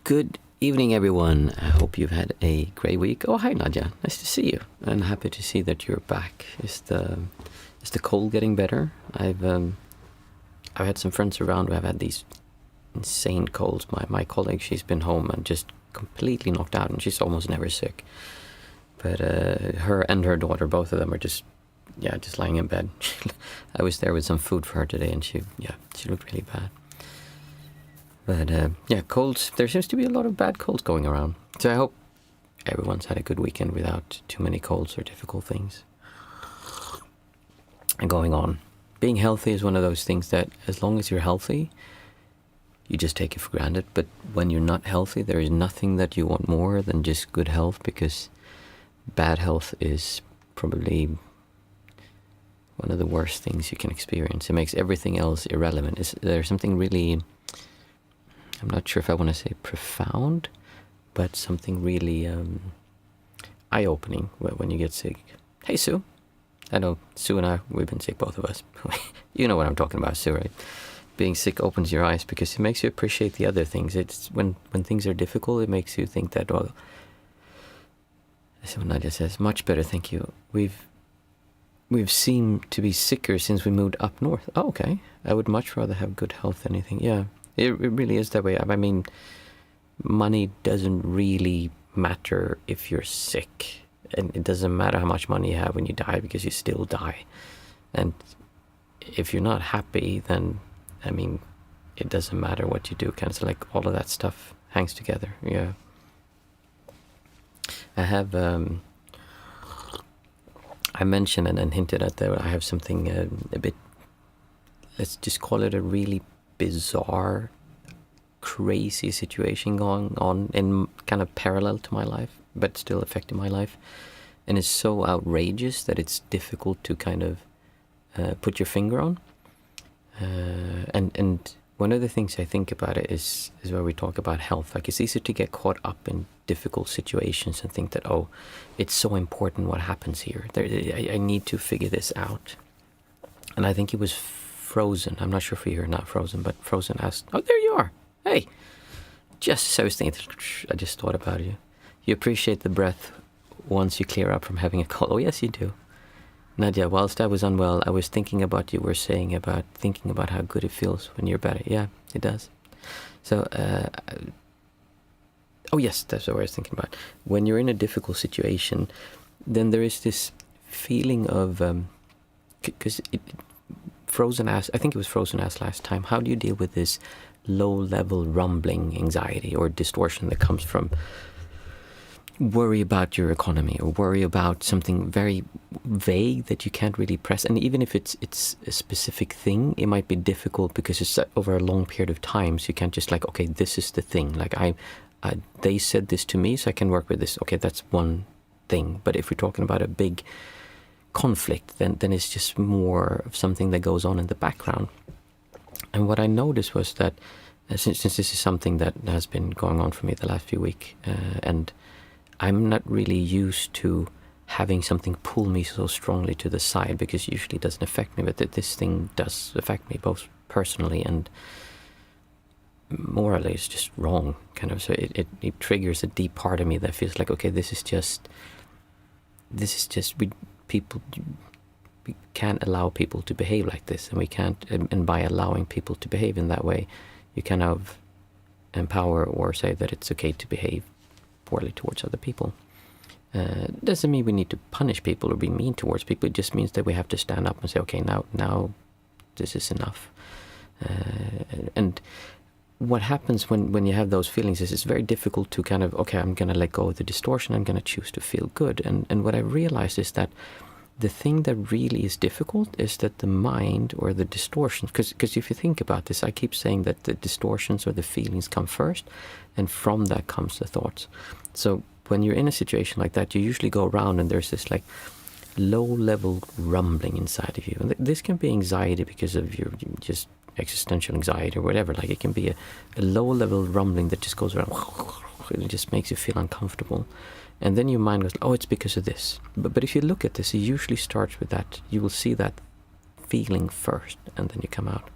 Good evening, everyone. I hope you've had a great week. Oh, hi, Nadia. Nice to see you. And happy to see that you're back. Is the cold getting better? I've had some friends around who have had these insane colds. My colleague, she's been home and just completely knocked out, and she's almost never sick. But her and her daughter, both of them, are just lying in bed. I was there with some food for her today, and she looked really bad. But colds, there seems to be a lot of bad colds going around. So I hope everyone's had a good weekend without too many colds or difficult things going on. Being healthy is one of those things that as long as you're healthy, you just take it for granted. But when you're not healthy, there is nothing that you want more than just good health, because bad health is probably one of the worst things you can experience. It makes everything else irrelevant. There's something really, I'm not sure if I want to say profound, but something really eye-opening when you get sick. Hey, Sue. I know Sue and I, we've been sick, both of us. You know what I'm talking about, Sue, right? Being sick opens your eyes because it makes you appreciate the other things. It's when things are difficult, it makes you think that, well, as Nadia says, much better, thank you. We've seemed to be sicker since we moved up north. Oh, okay. I would much rather have good health than anything. Yeah. It really is that way. I mean, money doesn't really matter if you're sick. And it doesn't matter how much money you have when you die, because you still die. And if you're not happy, then, I mean, it doesn't matter what you do. Kind of like all of that stuff hangs together. Yeah. I have, I mentioned and hinted at that I have something a bit, let's just call it a really bizarre, crazy situation going on in kind of parallel to my life, but still affecting my life. And it's so outrageous that it's difficult to kind of put your finger on. And one of the things I think about it is where we talk about health. Like, it's easy to get caught up in difficult situations and think that, oh, it's so important what happens here. I need to figure this out. And I think it was Frozen. I'm not sure if you're not Frozen, but Frozen asked, oh, there you are. Hey, just, I was thinking, I just thought about you. You appreciate the breath once you clear up from having a cold. Oh, yes, you do. Nadia, whilst I was unwell, I was thinking about you were saying about thinking about how good it feels when you're better. Yeah, it does. So, oh yes, that's what I was thinking about. When you're in a difficult situation, then there is this feeling of, because Frozen asked, I think it was Frozen asked last time, how do you deal with this low-level rumbling anxiety or distortion that comes from worry about your economy or worry about something very vague that you can't really press? And even if it's a specific thing, it might be difficult because it's over a long period of time, so you can't just like, okay, this is the thing. Like they said this to me, so I can work with this. Okay, that's one thing. But if we're talking about a big conflict, then it's just more of something that goes on in the background. And what I noticed was that since this is something that has been going on for me the last few weeks, and I'm not really used to having something pull me so strongly to the side, because usually it doesn't affect me, but this thing does affect me both personally and morally. It's just wrong, kind of. So it triggers a deep part of me that feels like, okay, this is just we can't allow people to behave like this, and we can't, and by allowing people to behave in that way, you kind of empower or say that it's okay to behave poorly towards other people. Doesn't mean we need to punish people or be mean towards people. It just means that we have to stand up and say, okay, now this is enough. And what happens when you have those feelings is it's very difficult to kind of, okay, I'm going to let go of the distortion. I'm going to choose to feel good. And what I realized is that the thing that really is difficult is that the mind or the distortions, because if you think about this, I keep saying that the distortions or the feelings come first, and from that comes the thoughts. So when you're in a situation like that, you usually go around and there's this like low-level rumbling inside of you. And this can be anxiety because of your just existential anxiety or whatever. Like, it can be a low-level rumbling that just goes around. It just makes you feel uncomfortable. And then your mind goes, oh, it's because of this. But if you look at this, it usually starts with that. You will see that feeling first, and then you come out.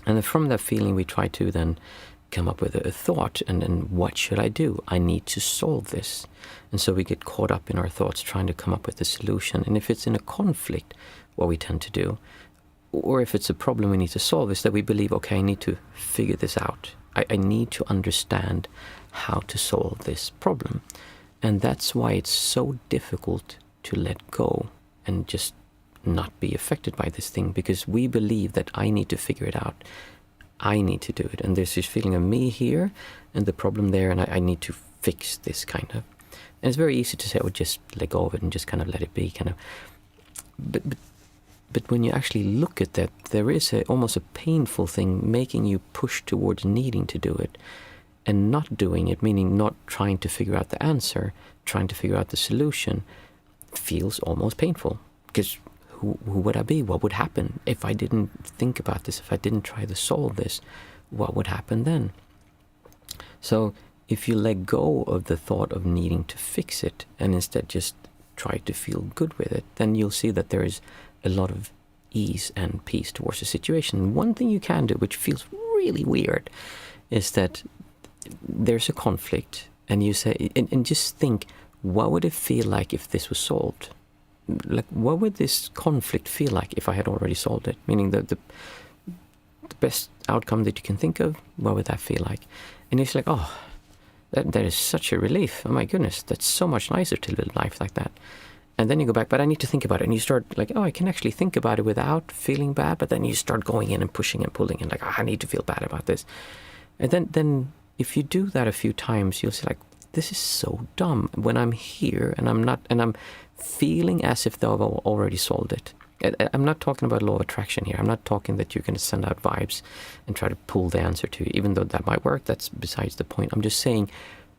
And then from that feeling, we try to then come up with a thought, and then what should I do? I need to solve this. And so we get caught up in our thoughts trying to come up with a solution. And if it's in a conflict, what we tend to do, or if it's a problem we need to solve, is that we believe, okay, I need to figure this out. I need to understand how to solve this problem. And that's why it's so difficult to let go and just not be affected by this thing, because we believe that I need to figure it out. I need to do it. And there's this feeling of me here and the problem there, and I need to fix this kind of. And it's very easy to say, oh, just let go of it and just kind of let it be, kind of. But when you actually look at that, there is almost a painful thing making you push towards needing to do it and not doing it, meaning not trying to figure out the answer, trying to figure out the solution, feels almost painful. Because who would I be? What would happen if I didn't think about this, if I didn't try to solve this? What would happen then? So if you let go of the thought of needing to fix it and instead just try to feel good with it, then you'll see that there is a lot of ease and peace towards the situation. One thing you can do, which feels really weird, is that there's a conflict and you say, and just think, what would it feel like if this was solved? Like, what would this conflict feel like if I had already solved it? Meaning the best outcome that you can think of, what would that feel like? And it's like, oh, that is such a relief. Oh my goodness, that's so much nicer to live life like that. And then you go back, but I need to think about it. And you start like, oh, I can actually think about it without feeling bad. But then you start going in and pushing and pulling and like, oh, I need to feel bad about this. And then if you do that a few times, you'll see like, this is so dumb. When I'm here and I'm feeling as if though I've already solved it. I'm not talking about law of attraction here. I'm not talking that you're going to send out vibes and try to pull the answer to you, even though that might work. That's besides the point. I'm just saying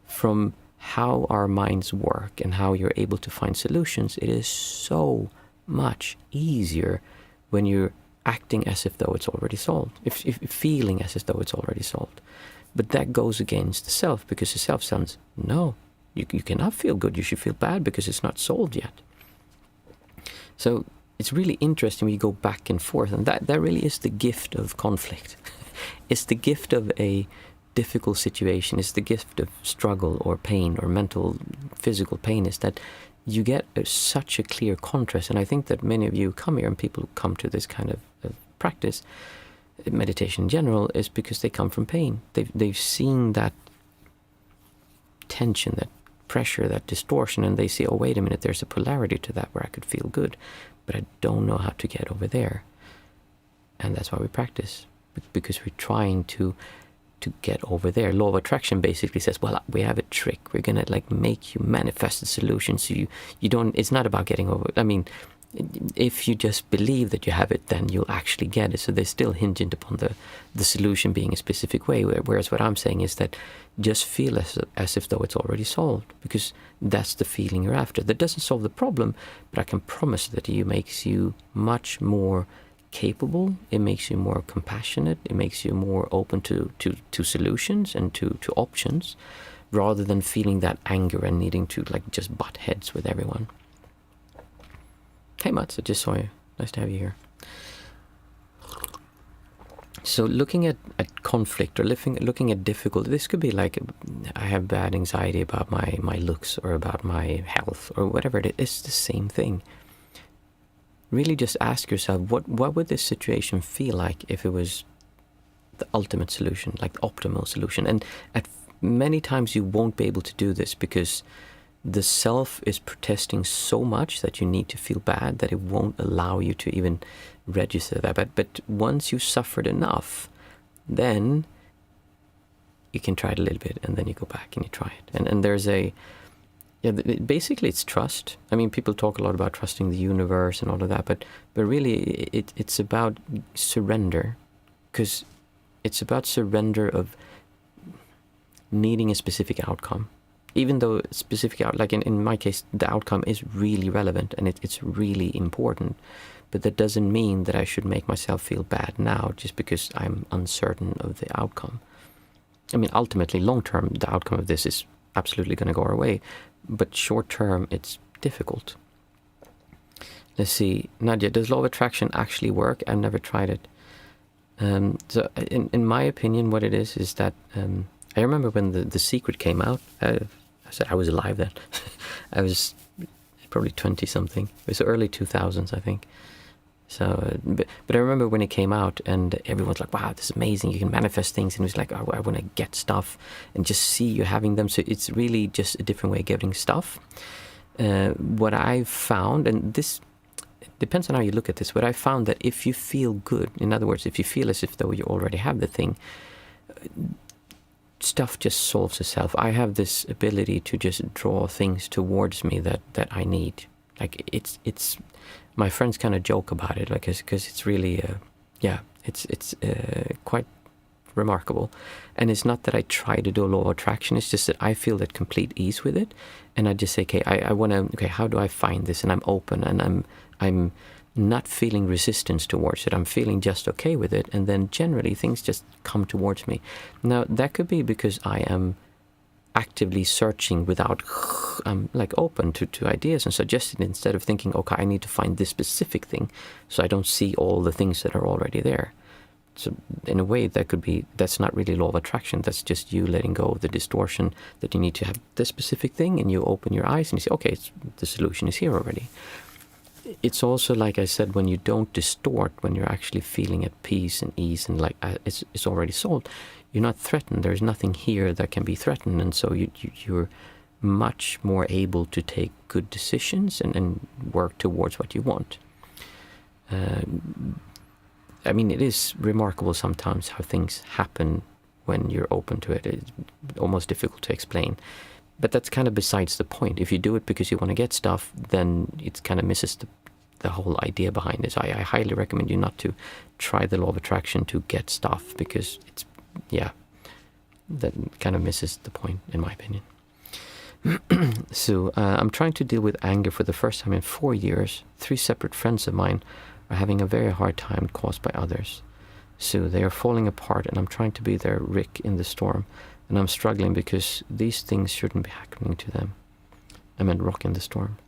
from how our minds work and how you're able to find solutions, it is so much easier when you're acting as if though it's already solved, if feeling as if though it's already solved. But that goes against the self, because the self sounds, no, you cannot feel good. You should feel bad because it's not solved yet. So it's really interesting when you go back and forth, and that really is the gift of conflict. It's the gift of a difficult situation. It's the gift of struggle or pain or mental, physical pain, is that you get such a clear contrast. And I think that many of you come here, and people who come to this kind of practice, meditation in general, is because they come from pain. They've seen that tension, that pressure, that distortion, and they say, oh, wait a minute, there's a polarity to that where I could feel good, but I don't know how to get over there. And that's why we practice, because we're trying to get over there. Law of attraction basically says, well, we have a trick. We're going to like make you manifest the solution. So you don't, it's not about getting over. I mean, if you just believe that you have it, then you'll actually get it. So they're still hinged upon the solution being a specific way. Whereas what I'm saying is that just feel as if though it's already solved, because that's the feeling you're after. That doesn't solve the problem, but I can promise that it makes you much more capable. It makes you more compassionate. It makes you more open to solutions and to options, rather than feeling that anger and needing to like just butt heads with everyone. Hey Mats, I just saw you. Nice to have you here. So looking at conflict or looking at difficulty, this could be like, I have bad anxiety about my looks or about my health or whatever it is. It's the same thing. Really just ask yourself, what would this situation feel like if it was the ultimate solution, like the optimal solution? And at many times you won't be able to do this because the self is protesting so much that you need to feel bad that it won't allow you to even register that. But once you've suffered enough, then you can try it a little bit, and then you go back and you try it. And there's basically it's trust. I mean, people talk a lot about trusting the universe and all of that, but really it's about surrender, because it's about surrender of needing a specific outcome. Even though like in my case, the outcome is really relevant and it's really important, but that doesn't mean that I should make myself feel bad now just because I'm uncertain of the outcome. I mean, ultimately, long term, the outcome of this is absolutely going to go our way, but short term, it's difficult. Let's see, Nadia, does law of attraction actually work? I've never tried it. So in my opinion, what it is that I remember when the Secret came out. I was alive then. I was probably 20 something. It was early 2000s, I think. So, but I remember when it came out, and everyone's like, "Wow, this is amazing! You can manifest things." And it was like, "I want to get stuff and just see you having them." So it's really just a different way of getting stuff. What I found, and this depends on how you look at this, but I found that if you feel good, in other words, if you feel as if though you already have the thing, stuff just solves itself. I have this ability to just draw things towards me that I need. Like it's my friends kind of joke about it, like, because it's really, it's quite remarkable. And it's not that I try to do a law of attraction, it's just that I feel that complete ease with it. And I just say, okay, I want to, okay, how do I find this? And I'm open, and I'm not feeling resistance towards it. I'm feeling just okay with it. And then generally things just come towards me. Now, that could be because I am actively searching without, I'm like open to ideas and suggesting, instead of thinking, okay, I need to find this specific thing, so I don't see all the things that are already there. So in a way, that could be, that's not really law of attraction. That's just you letting go of the distortion that you need to have this specific thing, and you open your eyes and you say, okay, the solution is here already. It's also, like I said, when you don't distort, when you're actually feeling at peace and ease, and like it's already solved, you're not threatened. There's nothing here that can be threatened, and so you're much more able to take good decisions and work towards what you want. I mean, it is remarkable sometimes how things happen when you're open to it. It's almost difficult to explain. But that's kind of besides the point. If you do it because you want to get stuff, then it kind of misses the whole idea behind it. So I highly recommend you not to try the law of attraction to get stuff, because it's, that kind of misses the point, in my opinion. So I'm trying to deal with anger for the first time in 4 years. 3 separate friends of mine are having a very hard time caused by others. So they are falling apart, and I'm trying to be their Rick in the storm. And I'm struggling because these things shouldn't be happening to them. I meant rock in the storm.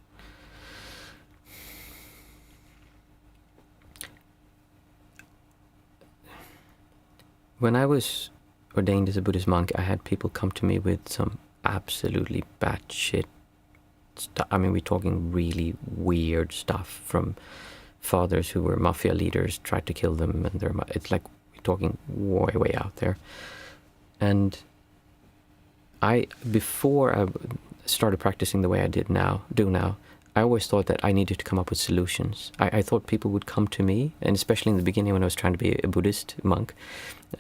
When I was ordained as a Buddhist monk, I had people come to me with some absolutely batshit stuff. I mean, we're talking really weird stuff, from fathers who were mafia leaders, tried to kill them, and it's like we're talking way out there. And before I started practicing the way I do now, I always thought that I needed to come up with solutions. I thought people would come to me, and especially in the beginning when I was trying to be a Buddhist monk,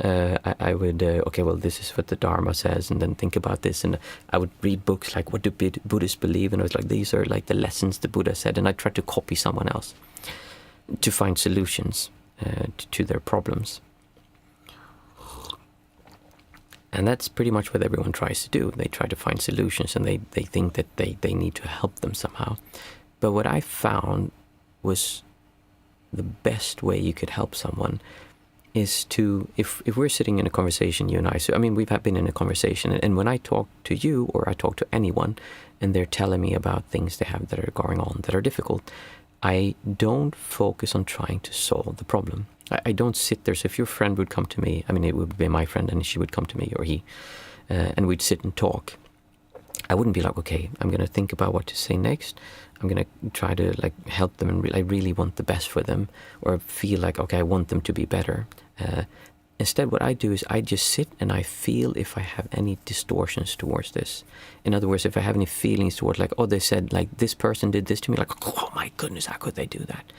I would, okay, well, this is what the Dharma says, and then think about this, and I would read books like, what do Buddhists believe? And I was like, these are like the lessons the Buddha said, and I tried to copy someone else to find solutions to their problems. And that's pretty much what everyone tries to do. They try to find solutions, and they think that they need to help them somehow. But what I found was the best way you could help someone is to, if we're sitting in a conversation, you and I, so I mean, we've been in a conversation, and when I talk to you or I talk to anyone, and they're telling me about things they have that are going on that are difficult, I don't focus on trying to solve the problem. I don't sit there. So if your friend would come to me, I mean, it would be my friend, and she would come to me, or he, and we'd sit and talk. I wouldn't be like, okay, I'm going to think about what to say next. I'm going to try to like help them, and I really want the best for them, or feel like, okay, I want them to be better. Instead, what I do is I just sit and I feel if I have any distortions towards this. In other words, if I have any feelings towards, like, oh, they said, like, this person did this to me, like, oh my goodness, how could they do that?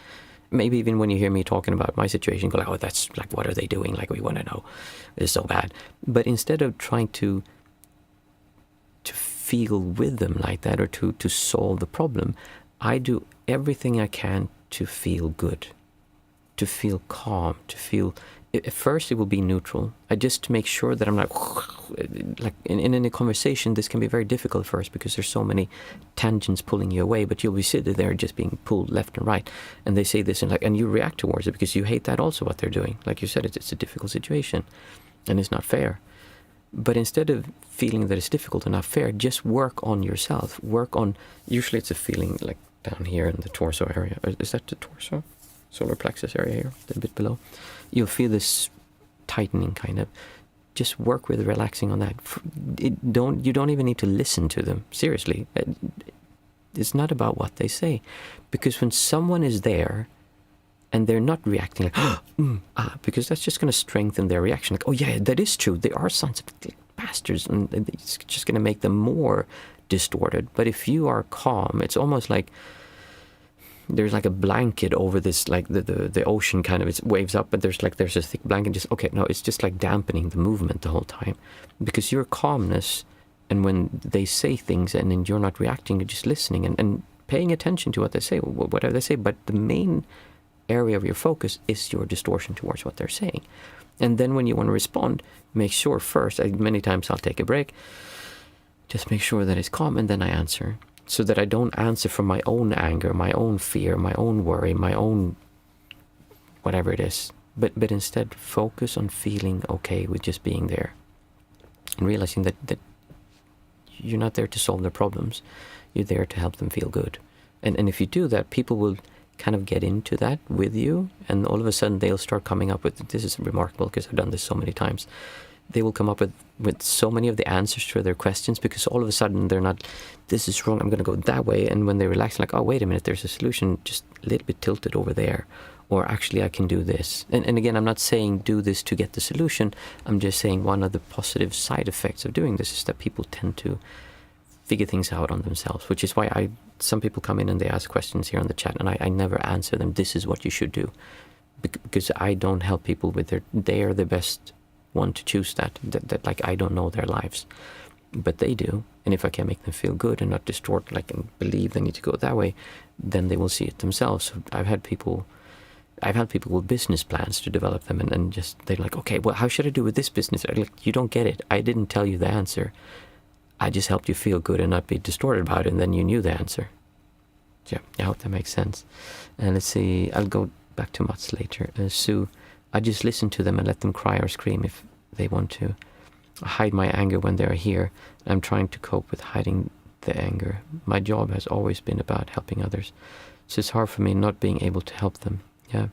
Maybe even when you hear me talking about my situation, go like, oh, that's like, what are they doing? Like, we want to know. It's so bad. But instead of trying to feel with them like that, or to solve the problem, I do everything I can to feel good, to feel calm, to feel... At first, it will be neutral. I just make sure that I'm like in a conversation, this can be very difficult first because there's so many tangents pulling you away, but you'll be sitting there just being pulled left and right. And they say this, and you react towards it because you hate that also, what they're doing. Like you said, it's a difficult situation and it's not fair. But instead of feeling that it's difficult and not fair, just work on yourself. Work on, usually it's a feeling like down here in the torso area. Is that the torso? Solar plexus area here, a little bit below. You'll feel this tightening kind of. Just work with relaxing on that. You don't even need to listen to them. Seriously. It's not about what they say. Because when someone is there and they're not reacting like, because that's just going to strengthen their reaction. Like, oh yeah, that is true. They are sons of bastards. And it's just going to make them more distorted. But if you are calm, it's almost like there's like a blanket over this, like the ocean kind of, it waves up, but there's a thick blanket. Just, okay, no, it's just like dampening the movement the whole time. Because your calmness, and when they say things and then you're not reacting, you're just listening and paying attention to what they say, whatever they say. But the main area of your focus is your distortion towards what they're saying. And then when you want to respond, make sure first, many times I'll take a break, just make sure that it's calm, and then I answer. So that I don't answer from my own anger, my own fear, my own worry, my own whatever it is. But instead focus on feeling okay with just being there. And realizing that you're not there to solve their problems. You're there to help them feel good. And if you do that, people will kind of get into that with you. And all of a sudden they'll start coming up with, this is remarkable because I've done this so many times. They will come up with so many of the answers to their questions, because all of a sudden they're not, this is wrong, I'm going to go that way. And when they relax, like, oh, wait a minute, there's a solution just a little bit tilted over there. Or actually I can do this. And again, I'm not saying do this to get the solution. I'm just saying one of the positive side effects of doing this is that people tend to figure things out on themselves, which is why some people come in and they ask questions here on the chat, and I never answer them, this is what you should do. Because I don't help people with they are the best one to choose that like I don't know their lives, but they do. And if I can make them feel good and not distort, like, and believe they need to go that way, then they will see it themselves. So I've had people with business plans to develop them, and just they're like, okay, well, how should I do with this business? I'm like, you don't get it. I didn't tell you the answer. I just helped you feel good and not be distorted about it, and then you knew the answer. Yeah, I hope that makes sense. And let's see, I'll go back to Mats later. Sue, I just listen to them and let them cry or scream if they want to. I hide my anger when they're here. I'm trying to cope with hiding the anger. My job has always been about helping others, so it's hard for me not being able to help them. Yeah.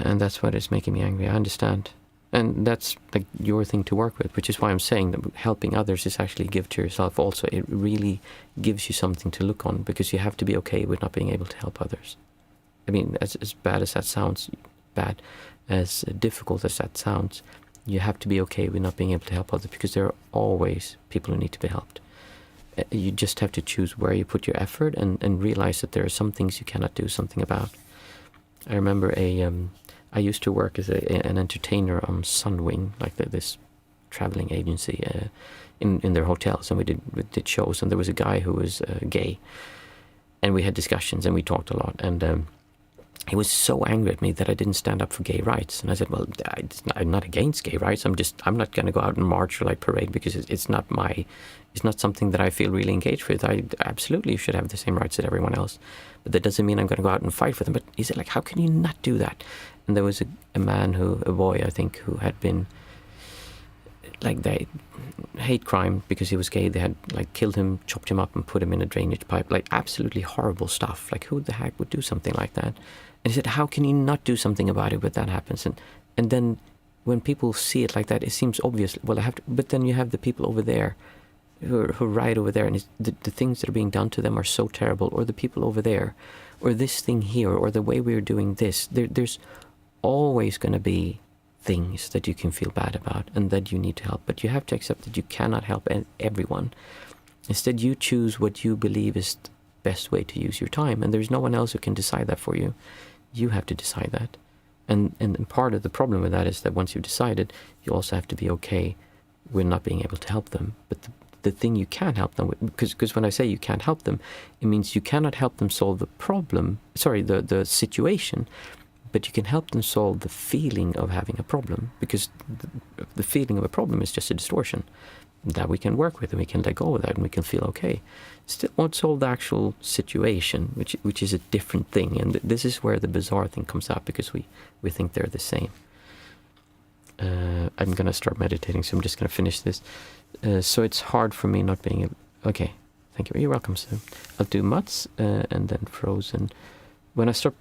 And that's what is making me angry. I understand. And that's like your thing to work with, which is why I'm saying that helping others is actually a gift to yourself also. It really gives you something to look on, because you have to be okay with not being able to help others. I mean, as bad as that sounds, as difficult as that sounds, you have to be okay with not being able to help others, because there are always people who need to be helped. You just have to choose where you put your effort, and realize that there are some things you cannot do something about. I remember I used to work as an entertainer on Sunwing, like this traveling agency, in their hotels, and we did shows, and there was a guy who was gay, and we had discussions and we talked a lot, and he was so angry at me that I didn't stand up for gay rights. And I said, well, I'm not against gay rights. I'm not going to go out and march or like parade, because it's not something that I feel really engaged with. I absolutely should have the same rights as everyone else, but that doesn't mean I'm going to go out and fight for them. But he said, like, how can you not do that? And there was a boy, I think, who had been, like, they hate crime because he was gay. They had like killed him, chopped him up, and put him in a drainage pipe. Like, absolutely horrible stuff. Like, who the heck would do something like that? And he said, how can you not do something about it when that happens? And then when people see it like that, it seems obvious. Well, I have to. But then you have the people over there who are right over there, and the things that are being done to them are so terrible. Or the people over there, or this thing here, or the way we're doing this. There's always going to be things that you can feel bad about and that you need to help. But you have to accept that you cannot help everyone. Instead, you choose what you believe is the best way to use your time. And there's no one else who can decide that for you. You have to decide that. And part of the problem with that is that once you've decided, you also have to be okay with not being able to help them. But the thing you can help them with, because when I say you can't help them, it means you cannot help them solve the problem, the situation, but you can help them solve the feeling of having a problem, because the feeling of a problem is just a distortion that we can work with, and we can let go of that, and we can feel okay. Still won't solve the actual situation, which is a different thing. And this is where the bizarre thing comes out, because we think they're the same. I'm going to start meditating, so I'm just going to finish this. So it's hard for me not being... Okay, thank you. You're welcome, Sue. I'll do Mats, and then Frozen. When I start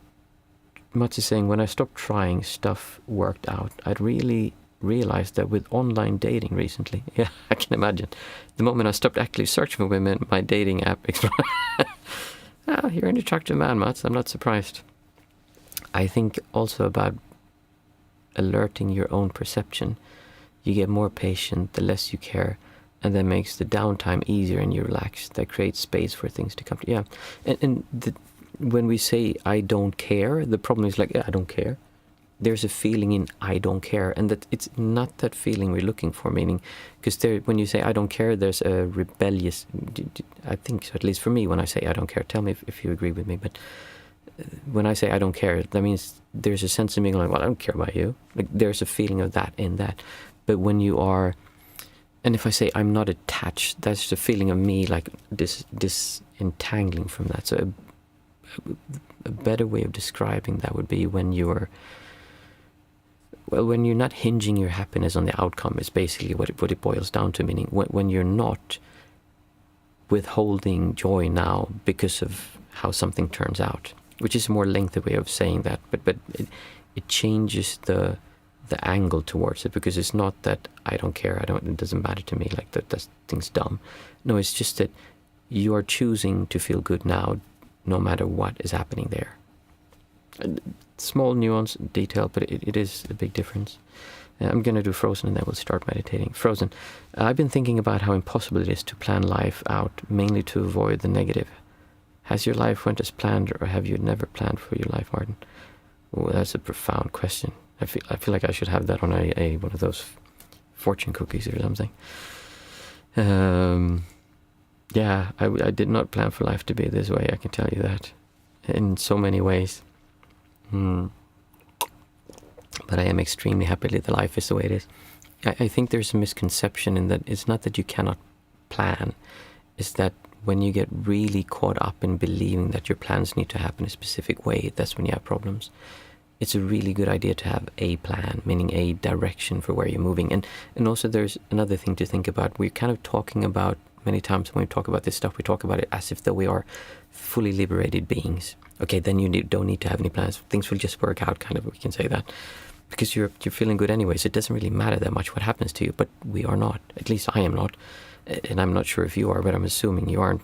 Mats is saying, when I stopped trying, stuff worked out. I'd really realized that with online dating recently. Yeah, I can imagine. The moment I stopped actually searching for women, my dating app exploded. You're an attractive man, Mats. I'm not surprised. I think also about alerting your own perception. You get more patient the less you care, and that makes the downtime easier and you relax. That creates space for things to come to. Yeah, when we say I don't care, the problem is like, I don't care. There's a feeling in I don't care, and that it's not that feeling we're looking for, meaning, because when you say I don't care, there's a rebellious, I think so, at least for me, when I say I don't care, tell me if you agree with me, but when I say I don't care, that means there's a sense of me going, well, I don't care about you. Like, there's a feeling of that in that. But when you are, and if I say I'm not attached, that's the feeling of me like disentangling from that. So a better way of describing that would be when you're not hinging your happiness on the outcome, is basically what it boils down to, meaning when you're not withholding joy now because of how something turns out, which is a more lengthy way of saying that, but it changes the angle towards it, because it's not that I don't care, it doesn't matter to me, like that thing's dumb. No, it's just that you are choosing to feel good now, no matter what is happening there. Small nuance, detail, but it is a big difference. I'm going to do Frozen and then we'll start meditating. Frozen. I've been thinking about how impossible it is to plan life out, mainly to avoid the negative. Has your life went as planned, or have you never planned for your life, Martin? Oh, that's a profound question. I feel like I should have that on a one of those fortune cookies or something. Yeah, I did not plan for life to be this way, I can tell you that. In so many ways. But I am extremely happy that life is the way it is. I think there's a misconception in that it's not that you cannot plan. It's that when you get really caught up in believing that your plans need to happen a specific way, that's when you have problems. It's a really good idea to have a plan, meaning a direction for where you're moving. And also there's another thing to think about. We're kind of talking about, many times when we talk about this stuff, we talk about it as if though we are fully liberated beings. Okay, then you don't need to have any plans. Things will just work out, kind of, we can say that. Because you're feeling good anyways. It doesn't really matter that much what happens to you, but we are not. At least I am not. And I'm not sure if you are, but I'm assuming you aren't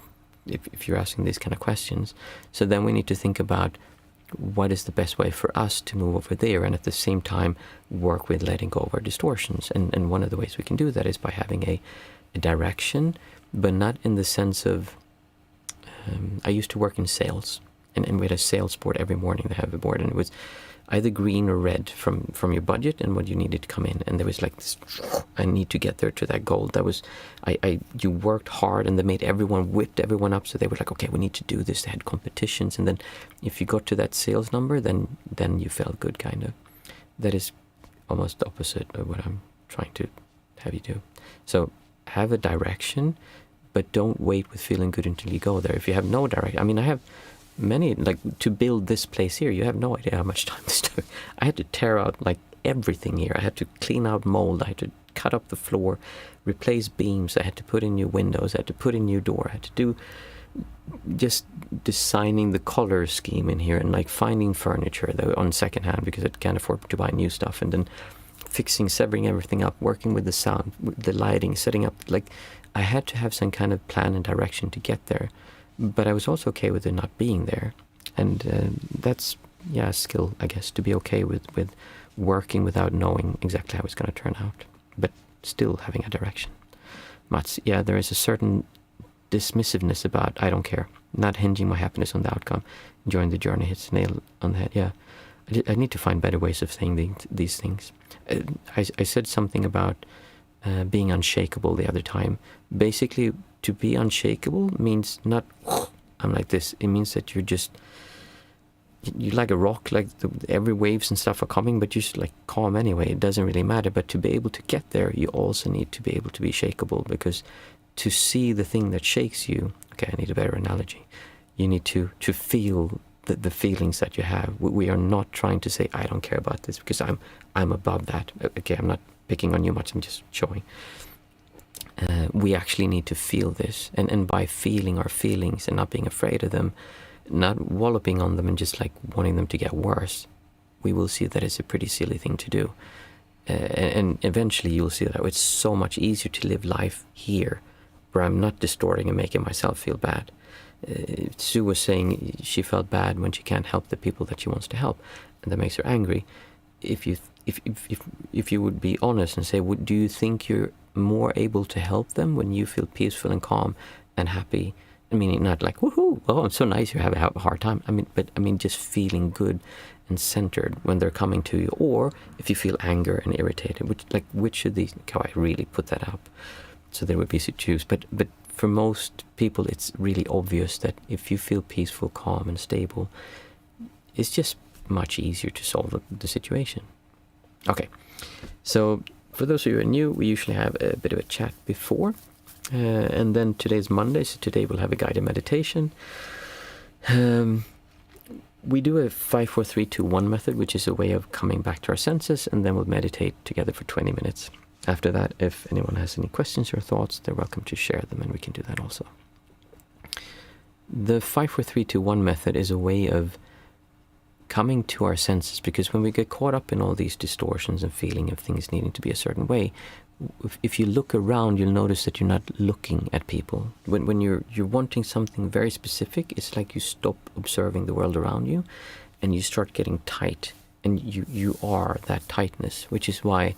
if you're asking these kind of questions. So then we need to think about what is the best way for us to move over there, and at the same time work with letting go of our distortions. And one of the ways we can do that is by having a direction, but not in the sense of... I used to work in sales, and we had a sales board every morning. They have a board, and it was either green or red from your budget and what you needed to come in. And there was like this, I need to get there to that goal. That was, you worked hard, and they made whipped everyone up. So they were like, okay, we need to do this. They had competitions. And then if you got to that sales number, then you felt good, kind of. That is almost the opposite of what I'm trying to have you do. So have a direction, but don't wait with feeling good until you go there. If you have no direction, I mean, I have many, like, to build this place here, you have no idea how much time this took. I had to tear out like everything here. I had to clean out mold. I had to cut up the floor, replace beams. I had to put in new windows. I had to put in new door. I had to do just designing the color scheme in here, and like finding furniture that on second hand because I can't afford to buy new stuff, and then fixing, severing everything up, working with the sound, with the lighting, setting up. Like, I had to have some kind of plan and direction to get there. But I was also okay with it not being there. And that's, a skill, I guess, to be okay with working without knowing exactly how it's going to turn out, but still having a direction. Mats, there is a certain dismissiveness about I don't care, not hinging my happiness on the outcome, enjoying the journey, hits the nail on the head. I need to find better ways of saying these things. I said something about being unshakable the other time. Basically, to be unshakable means not, I'm like this. It means that you're like a rock, like every waves and stuff are coming, but you're just like calm anyway. It doesn't really matter. But to be able to get there, you also need to be able to be shakeable, because to see the thing that shakes you, okay, I need a better analogy. You need to feel the feelings that you have. We are not trying to say, I don't care about this because I'm above that. Okay, I'm not picking on you much, I'm just showing. We actually need to feel this, and by feeling our feelings and not being afraid of them, not walloping on them and just like wanting them to get worse, we will see that it's a pretty silly thing to do. And eventually you'll see that it's so much easier to live life here, where I'm not distorting and making myself feel bad. Sue was saying she felt bad when she can't help the people that she wants to help, and that makes her angry. If you would be honest and say, do you think you're more able to help them when you feel peaceful and calm and happy? I mean, not like, woohoo, oh, I'm so nice, you're having a hard time. I mean, just feeling good and centered when they're coming to you. Or if you feel anger and irritated, which of these, can I really put that up? So there would be to choose. But for most people, it's really obvious that if you feel peaceful, calm, and stable, it's just much easier to solve the situation. Okay, so for those of you who are new, we usually have a bit of a chat before. And then today's Monday, so today we'll have a guided meditation. We do a 5, 4, 3, 2, 1 method, which is a way of coming back to our senses, and then we'll meditate together for 20 minutes. After that, if anyone has any questions or thoughts, they're welcome to share them, and we can do that also. The 5, 4, 3, 2, 1 method is a way of coming to our senses, because when we get caught up in all these distortions and feeling of things needing to be a certain way, if you look around, you'll notice that you're not looking at people. When you're wanting something very specific, it's like you stop observing the world around you and you start getting tight, and you are that tightness, which is why,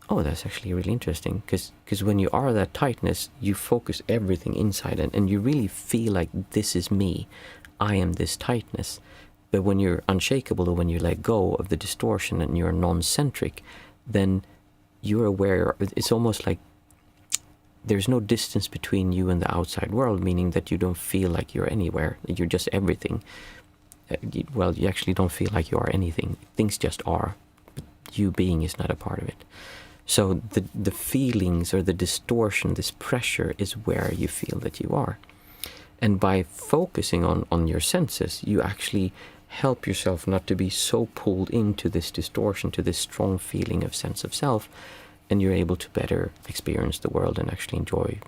oh, that's actually really interesting, because when you are that tightness, you focus everything inside, and you really feel like this is me, I am this tightness. But when you're unshakable, or when you let go of the distortion and you're non-centric, then you're aware. It's almost like there's no distance between you and the outside world, meaning that you don't feel like you're anywhere. You're just everything. Well, you actually don't feel like you are anything. Things just are. But you being is not a part of it. So the feelings or the distortion, this pressure, is where you feel that you are. And by focusing on your senses, you actually help yourself not to be so pulled into this distortion, to this strong feeling of sense of self, and you're able to better experience the world and actually enjoy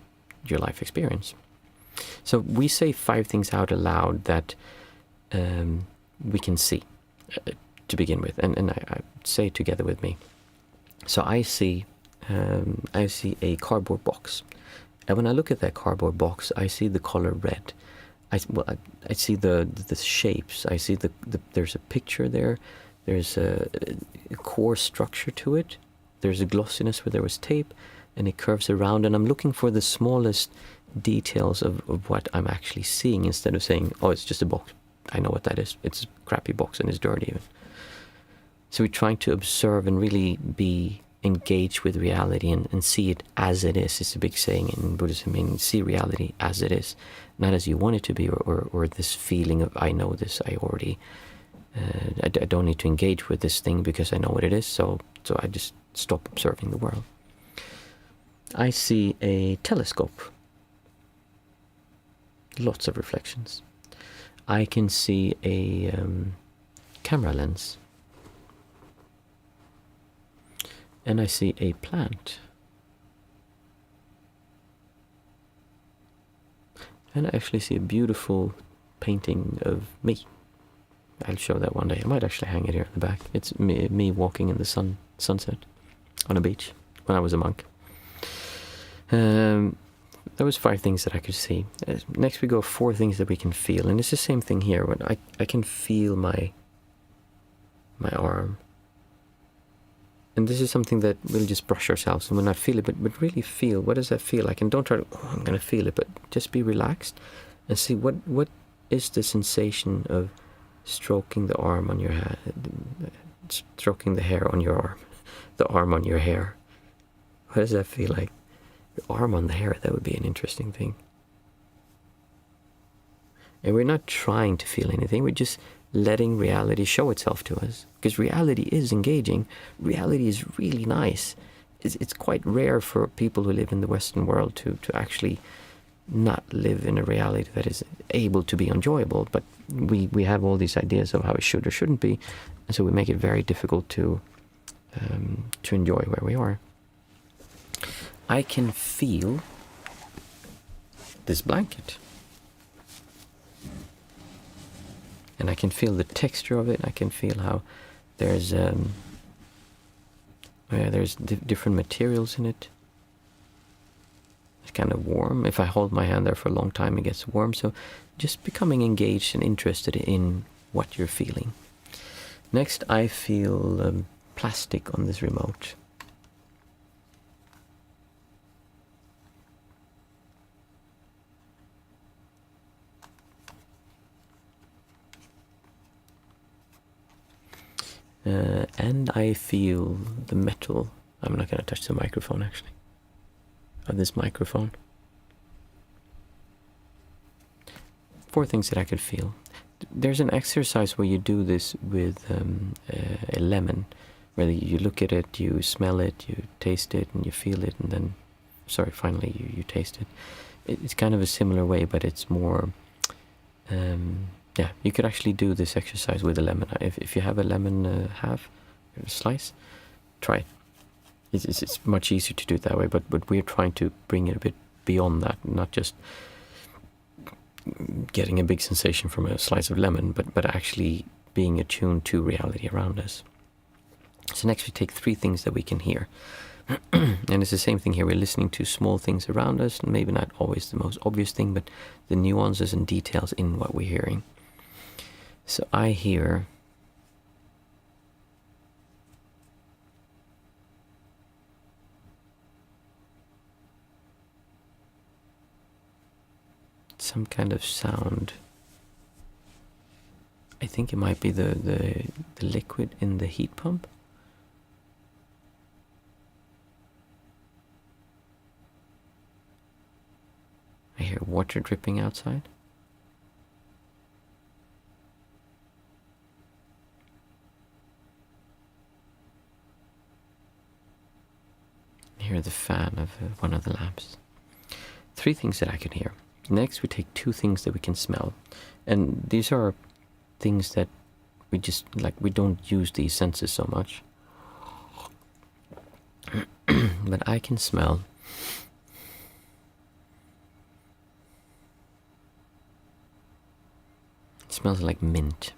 your life experience. So we say 5 things out aloud that we can see to begin with, and I say it together with me. So I see a cardboard box, and when I look at that cardboard box, I see the color red. I see the shapes. I see there's a picture there. There's a core structure to it. There's a glossiness where there was tape, and it curves around. And I'm looking for the smallest details of what I'm actually seeing, instead of saying, oh, it's just a box. I know what that is. It's a crappy box and it's dirty even. So we're trying to observe and really be engaged with reality and see it as it is. It's a big saying in Buddhism, meaning see reality as it is, not as you want it to be, or this feeling of, I know this, I already, I don't need to engage with this thing because I know what it is, so I just stop observing the world. I see a telescope, lots of reflections. I can see a camera lens. And I see a plant. And I actually see a beautiful painting of me. I'll show that one day. I might actually hang it here in the back. It's me walking in the sunset on a beach when I was a monk. There was 5 things that I could see. Next we go 4 things that we can feel. And it's the same thing here. When I can feel my arm. And this is something that we'll just brush ourselves and we'll not feel it, but really feel, what does that feel like? And don't try to, I'm going to feel it, but just be relaxed and see what is the sensation of stroking the arm on your head, stroking the hair on your arm, the arm on your hair. What does that feel like? Your arm on the hair, that would be an interesting thing. And we're not trying to feel anything, we're just letting reality show itself to us, because reality is engaging. Reality is really nice. It's quite rare for people who live in the Western world to actually not live in a reality that is able to be enjoyable, but we have all these ideas of how it should or shouldn't be, and so we make it very difficult to enjoy where we are. I can feel this blanket. And I can feel the texture of it. I can feel how there's different materials in it. It's kind of warm. If I hold my hand there for a long time, it gets warm. So just becoming engaged and interested in what you're feeling. Next, I feel plastic on this remote. And I feel the metal. I'm not going to touch the microphone, actually. Of this microphone. 4 things that I could feel. There's an exercise where you do this with a lemon, where you look at it, you smell it, you taste it, and you feel it, and then, finally you taste it. It's kind of a similar way, but it's more, you could actually do this exercise with a lemon. If you have a lemon a slice, try it. It's much easier to do it that way, but we're trying to bring it a bit beyond that, not just getting a big sensation from a slice of lemon, but actually being attuned to reality around us. So next we take 3 things that we can hear. And it's the same thing here. We're listening to small things around us, and maybe not always the most obvious thing, but the nuances and details in what we're hearing. So I hear some kind of sound. I think it might be the liquid in the heat pump. I hear water dripping outside. I hear the fan of one of the lamps. 3 things that I can hear. Next, we take 2 things that we can smell. And these are things that we just, we don't use these senses so much. But I can smell it smells like mint.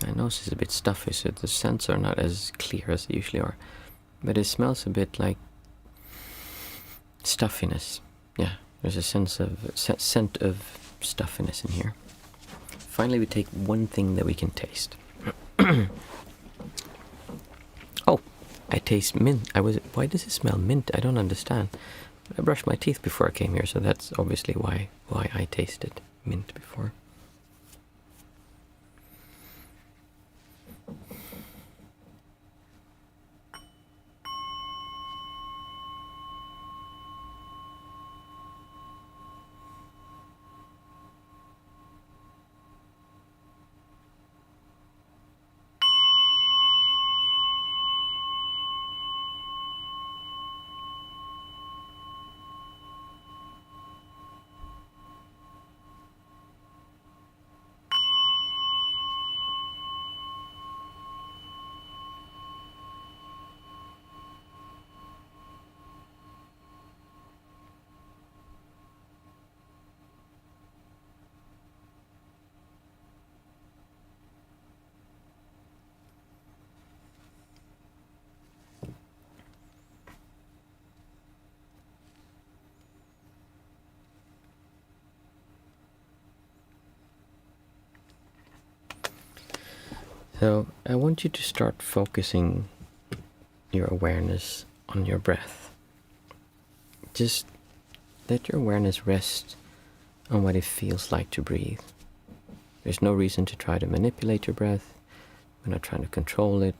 My nose is a bit stuffy, so the scents are not as clear as they usually are. But it smells a bit like stuffiness. Yeah, there's a scent of stuffiness in here. Finally, we take 1 thing that we can taste. Oh, I taste mint. Why does it smell mint? I don't understand. I brushed my teeth before I came here, so that's obviously why I tasted mint before. So I want you to start focusing your awareness on your breath. Just let your awareness rest on what it feels like to breathe. There's no reason to try to manipulate your breath. We're not trying to control it.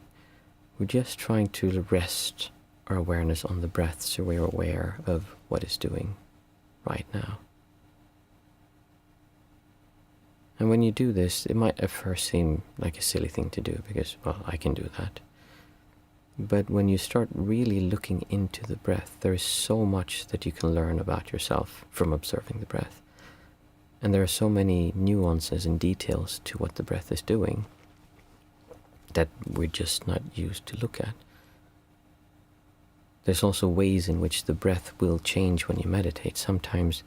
We're just trying to rest our awareness on the breath so we're aware of what it's doing right now. And when you do this, it might at first seem like a silly thing to do because, well, I can do that. But when you start really looking into the breath, there is so much that you can learn about yourself from observing the breath. And there are so many nuances and details to what the breath is doing. that we're just not used to look at. There's also ways in which the breath will change when you meditate. Sometimes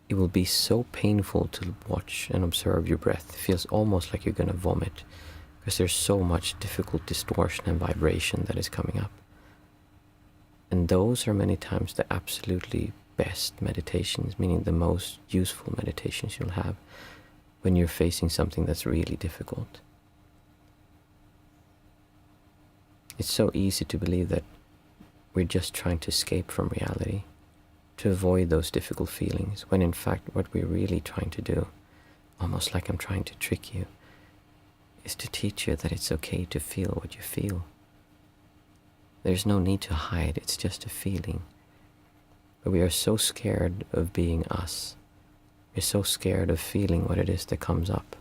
it will be so painful to watch and observe your breath. It feels almost like you're going to vomit because there's so much difficult distortion and vibration that is coming up. And those are many times the absolutely best meditations, meaning the most useful meditations you'll have when you're facing something that's really difficult. It's so easy to believe that we're just trying to escape from reality, to avoid those difficult feelings, when in fact what we're really trying to do, almost like I'm trying to trick you, is to teach you that it's okay to feel what you feel. There's no need to hide, it's just a feeling. But we are so scared of being us. We're so scared of feeling what it is that comes up.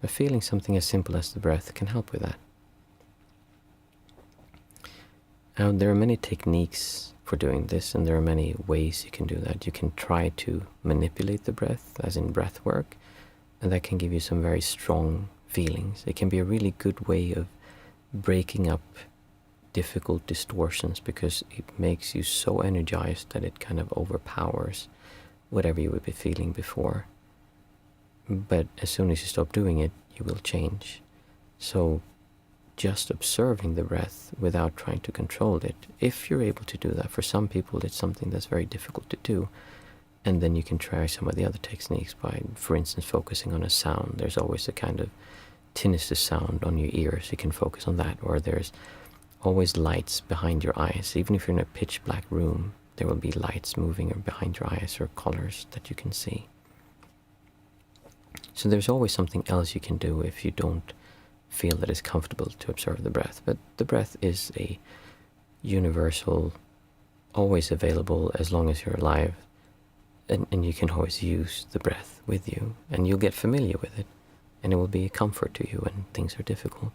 But feeling something as simple as the breath can help with that. Now, there are many techniques for doing this, and there are many ways you can do that. You can try to manipulate the breath, as in breath work, and that can give you some very strong feelings. It can be a really good way of breaking up difficult distortions because it makes you so energized that it kind of overpowers whatever you would be feeling before. But as soon as you stop doing it, you will change. So just observing the breath without trying to control it, if you're able to do that. For some people it's something that's very difficult to do, and then you can try some of the other techniques by, for instance, focusing on a sound. There's always a kind of tinnitus sound on your ears. You can focus on that. Or there's always lights behind your eyes. Even if you're in a pitch black room, there will be lights moving behind your eyes or colors that you can see. So there's always something else you can do if you don't feel that it's comfortable to observe the breath. But the breath is a universal, always available as long as you're alive. And you can always use the breath with you, and you'll get familiar with it, and it will be a comfort to you when things are difficult.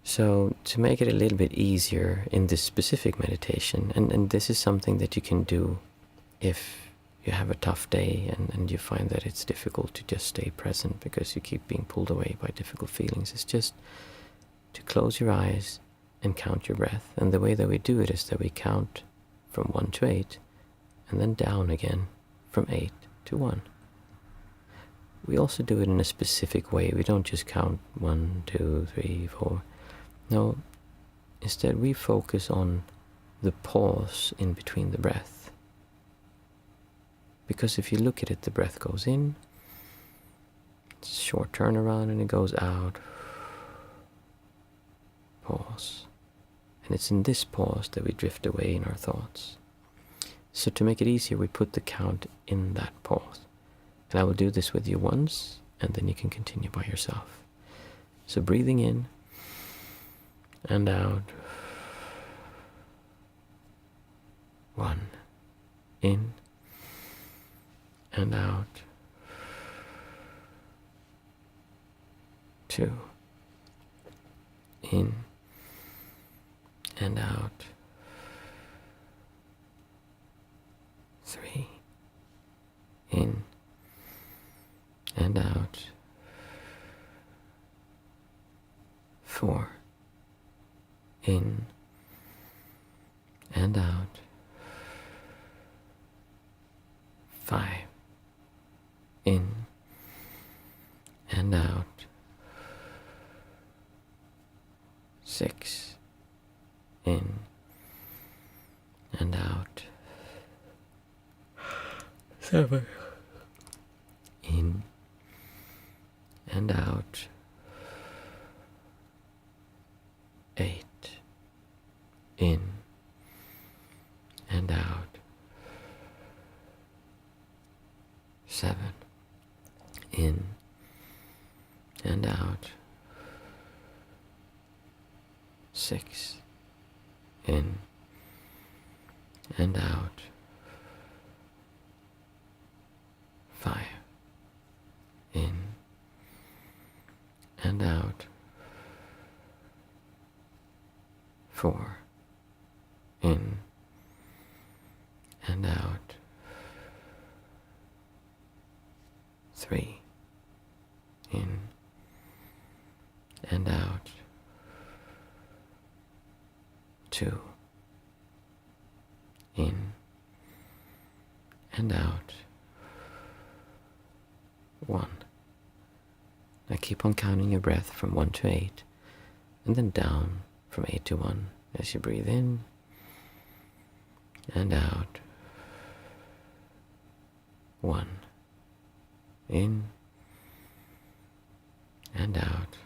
So to make it a little bit easier in this specific meditation, and this is something that you can do if you have a tough day and you find that it's difficult to just stay present because you keep being pulled away by difficult feelings, it's just to close your eyes and count your breath. And the way that we do it is that we count from 1 to 8 and then down again from 8 to 1. We also do it in a specific way. We don't just count 1, 2, 3, 4. No, instead we focus on the pause in between the breath. Because if you look at it, the breath goes in, it's a short turnaround, and it goes out, pause. And it's in this pause that we drift away in our thoughts. So to make it easier, we put the count in that pause. And I will do this with you once, and then you can continue by yourself. So breathing in and out. 1, in and out. 2, in and out. 3, in and out. 4, in and out. 5, in and out. 6, in and out. 7, in and out. 8, in and out. 7, in and out. 6, in and out. 5, in and out. 4, in and out. 3, 2. In and out. 1. Now keep on counting your breath from 1 to 8, and then down from 8 to 1 as you breathe in and out. 1. In and out.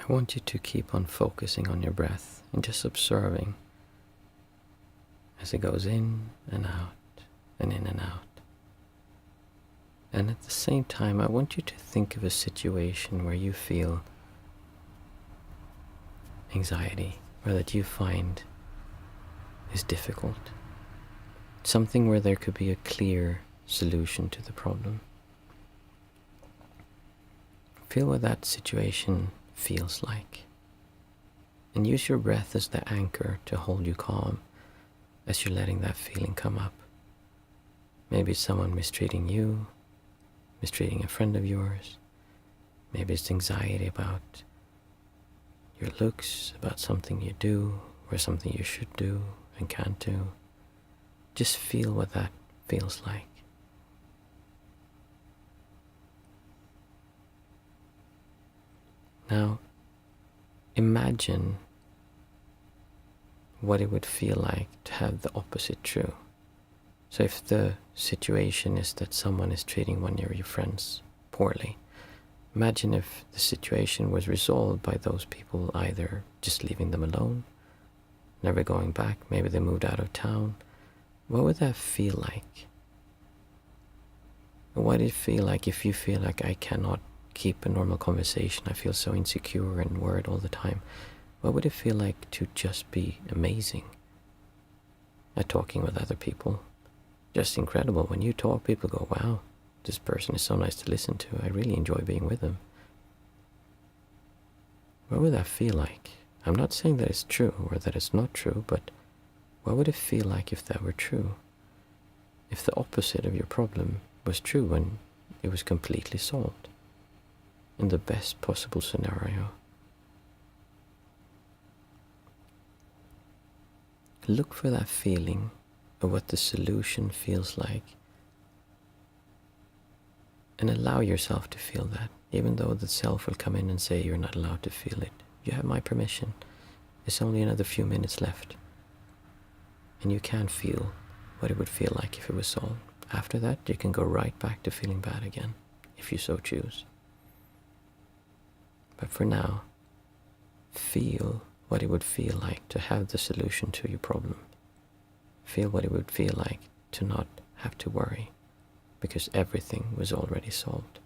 I want you to keep on focusing on your breath and just observing as it goes in and out and in and out. And at the same time, I want you to think of a situation where you feel anxiety or that you find is difficult. Something where there could be a clear solution to the problem. Feel what that situation feels like. And use your breath as the anchor to hold you calm as you're letting that feeling come up. Maybe it's someone mistreating you, mistreating a friend of yours. Maybe it's anxiety about your looks, about something you do or something you should do and can't do. Just feel what that feels like. Now, imagine what it would feel like to have the opposite true. So if the situation is that someone is treating one of your friends poorly, imagine if the situation was resolved by those people either just leaving them alone, never going back, maybe they moved out of town. What would that feel like? What would it feel like if you feel like I cannot keep a normal conversation, I feel so insecure and worried all the time? What would it feel like to just be amazing at talking with other people? Just incredible. When you talk, people go, wow, this person is so nice to listen to. I really enjoy being with them. What would that feel like? I'm not saying that it's true or that it's not true, but what would it feel like if that were true? If the opposite of your problem was true and it was completely solved in the best possible scenario. Look for that feeling of what the solution feels like and allow yourself to feel that, even though the self will come in and say you're not allowed to feel it. You have my permission. There's only another few minutes left and you can feel what it would feel like if it was solved. After that, you can go right back to feeling bad again, if you so choose. But for now, feel what it would feel like to have the solution to your problem. Feel what it would feel like to not have to worry, because everything was already solved.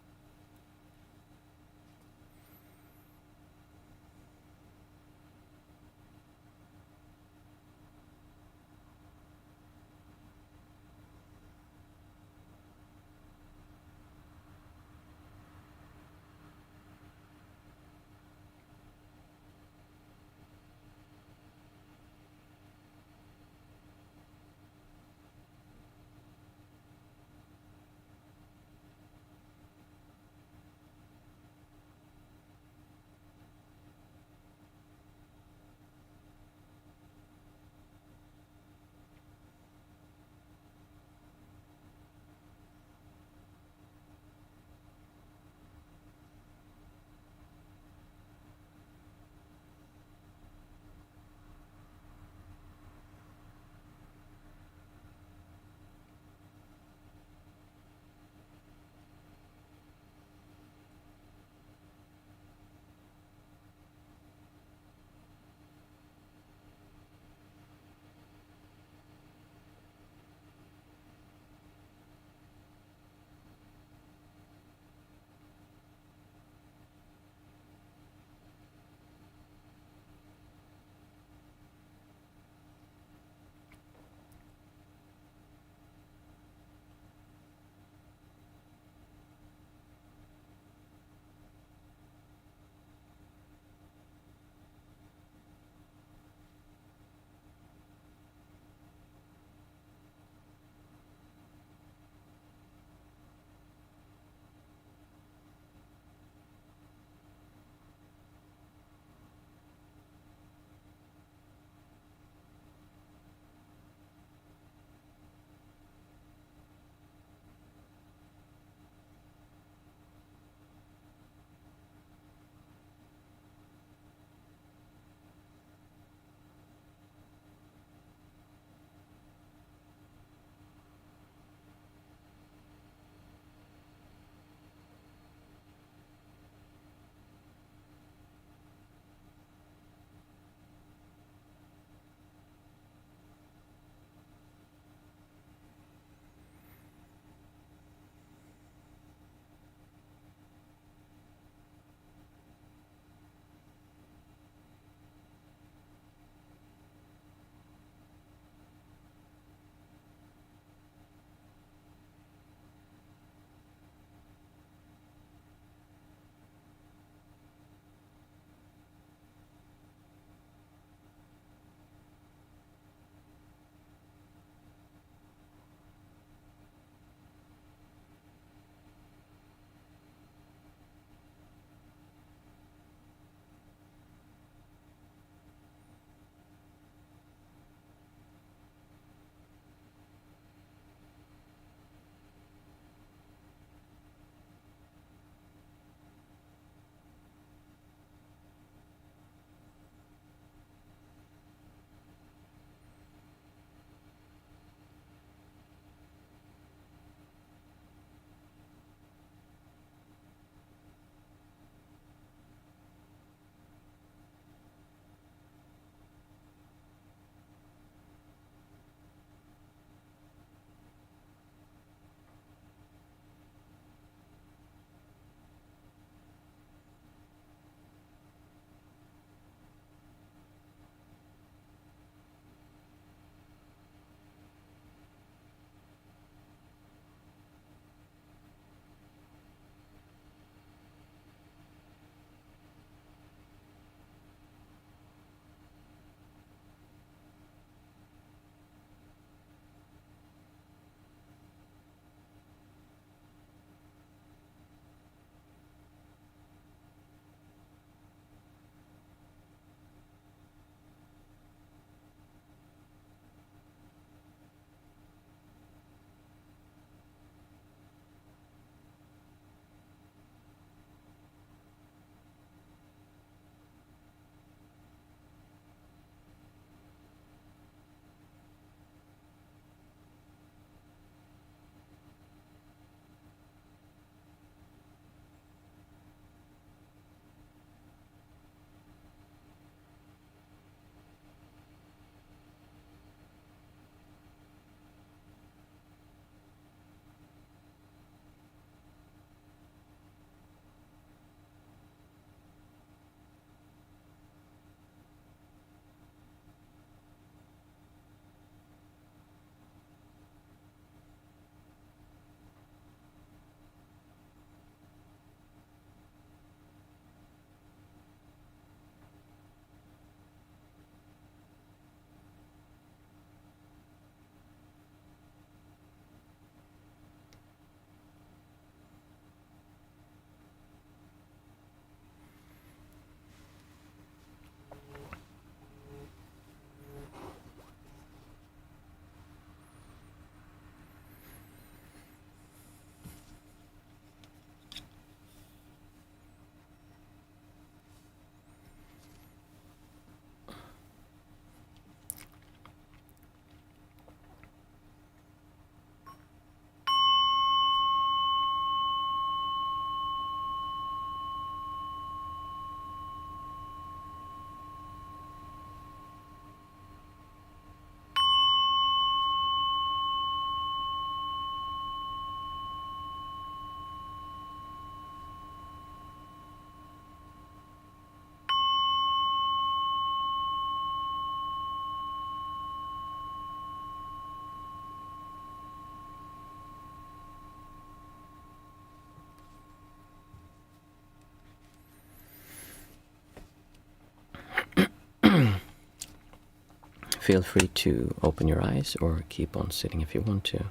Feel free to open your eyes or keep on sitting if you want to.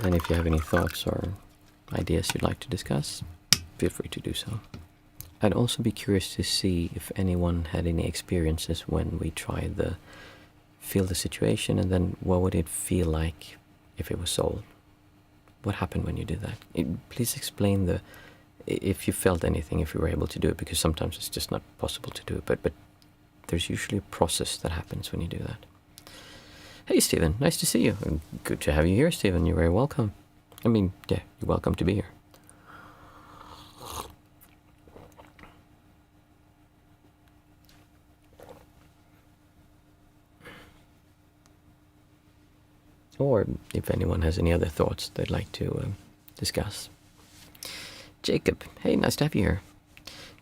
And if you have any thoughts or ideas you'd like to discuss, feel free to do so. I'd also be curious to see if anyone had any experiences when we tried the feel the situation, and then what would it feel like if it was solved? What happened when you did that? Please explain if you felt anything, if you were able to do it, because sometimes it's just not possible to do it, but there's usually a process that happens when you do that. Hey, Stephen, nice to see you. Good to have you here, Stephen. You're very welcome. I mean, yeah, you're welcome to be here. Or if anyone has any other thoughts they'd like to discuss. Jacob, hey, nice to have you here.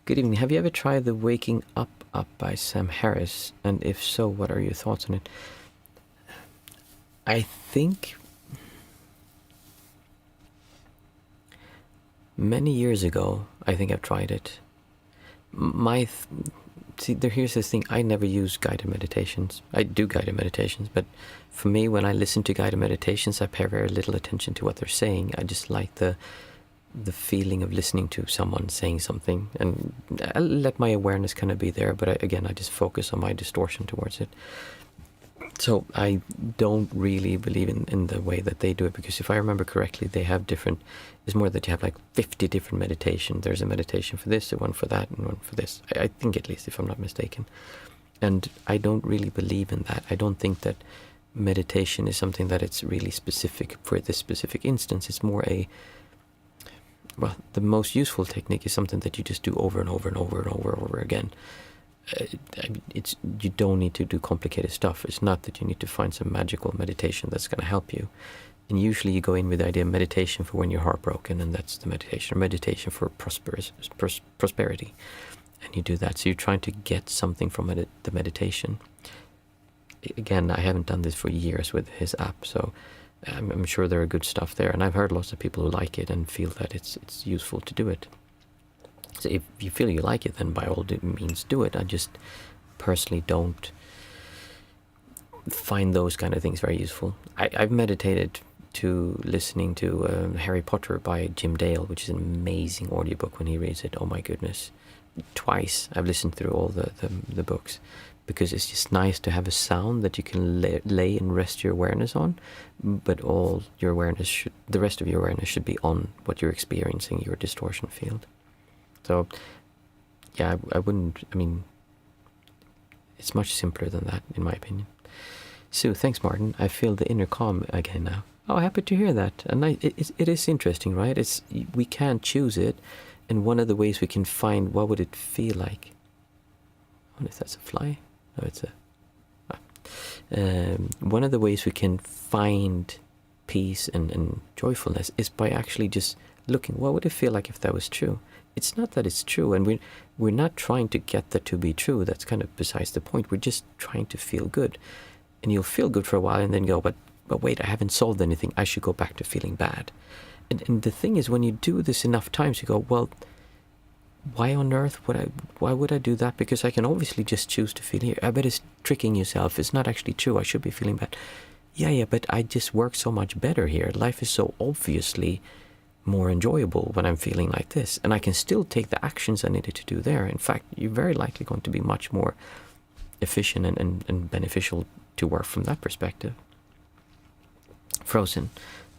Good evening. Have you ever tried the Waking Up by Sam Harris? And if so, what are your thoughts on it? I think many years ago, I think I've tried it. Here's the thing, I never use guided meditations. I do guided meditations, but for me, when I listen to guided meditations, I pay very little attention to what they're saying. I just like the feeling of listening to someone saying something, and I let my awareness kind of be there, but I just focus on my distortion towards it. So I don't really believe in the way that they do it, because if I remember correctly, they have different, it's more that you have like 50 different meditations. There's a meditation for this, one for that, and one for this. I think, at least, if I'm not mistaken. And I don't really believe in that. I don't think that meditation is something that it's really specific for this specific instance. It's more the most useful technique is something that you just do over and over and over and over again. You don't need to do complicated stuff. It's not that you need to find some magical meditation that's going to help you. And usually you go in with the idea of meditation for when you're heartbroken, and that's the meditation. Or meditation for prosperity. And you do that. So you're trying to get something from the meditation. Again, I haven't done this for years with his app, so I'm sure there are good stuff there. And I've heard lots of people who like it and feel that it's useful to do it. So if you feel you like it, then by all means do it. I just personally don't find those kind of things very useful. I've meditated to listening to Harry Potter by Jim Dale, which is an amazing audiobook when he reads it. Oh my goodness. Twice I've listened through all the books, because it's just nice to have a sound that you can lay and rest your awareness on, but all your awareness the rest of your awareness should be on what you're experiencing, your distortion field. So, yeah, it's much simpler than that, in my opinion. Sue, thanks, Martin. I feel the inner calm again now. Oh, happy to hear that. And it is interesting, right? We can't choose it, and one of the ways we can find what would it feel like. I wonder if that's a fly. No, it's one of the ways we can find peace and joyfulness is by actually just looking, what would it feel like if that was true? It's not that it's true, and we're not trying to get that to be true. That's kind of besides the point. We're just trying to feel good. And you'll feel good for a while and then go, but wait, I haven't solved anything. I should go back to feeling bad. And the thing is, when you do this enough times, you go, well, why on earth why would I do that? Because I can obviously just choose to feel here. I bet it's tricking yourself. It's not actually true. I should be feeling bad. Yeah, but I just work so much better here. Life is so obviously more enjoyable when I'm feeling like this, and I can still take the actions I needed to do there. In fact, you're very likely going to be much more efficient and beneficial to work from that perspective. Frozen,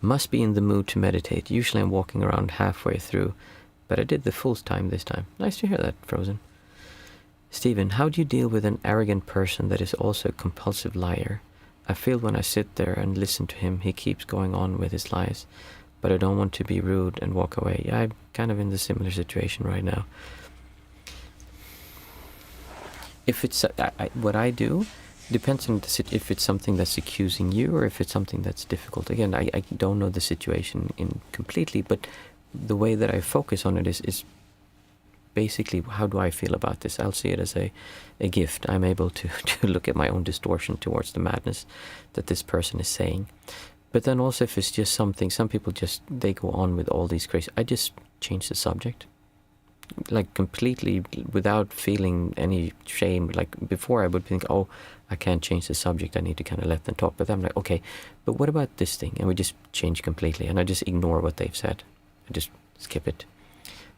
must be in the mood to meditate. Usually I'm walking around halfway through, but I did the full time this time. Nice to hear that, Frozen. Stephen, how do you deal with an arrogant person that is also a compulsive liar? I feel when I sit there and listen to him, he keeps going on with his lies, but I don't want to be rude and walk away. Yeah, I'm kind of in the similar situation right now. If it's what I do depends on if it's something that's accusing you or if it's something that's difficult. Again, I don't know the situation completely, but the way that I focus on it is basically, how do I feel about this? I'll see it as a gift. I'm able to look at my own distortion towards the madness that this person is saying. But then also, if it's just something, some people they go on with all these crazy, I just change the subject. like completely without feeling any shame. Like before I would think, oh, I can't change the subject, I need to kind of let them talk. But I'm like, okay, but what about this thing? And we just change completely, and I just ignore what they've said. I just skip it.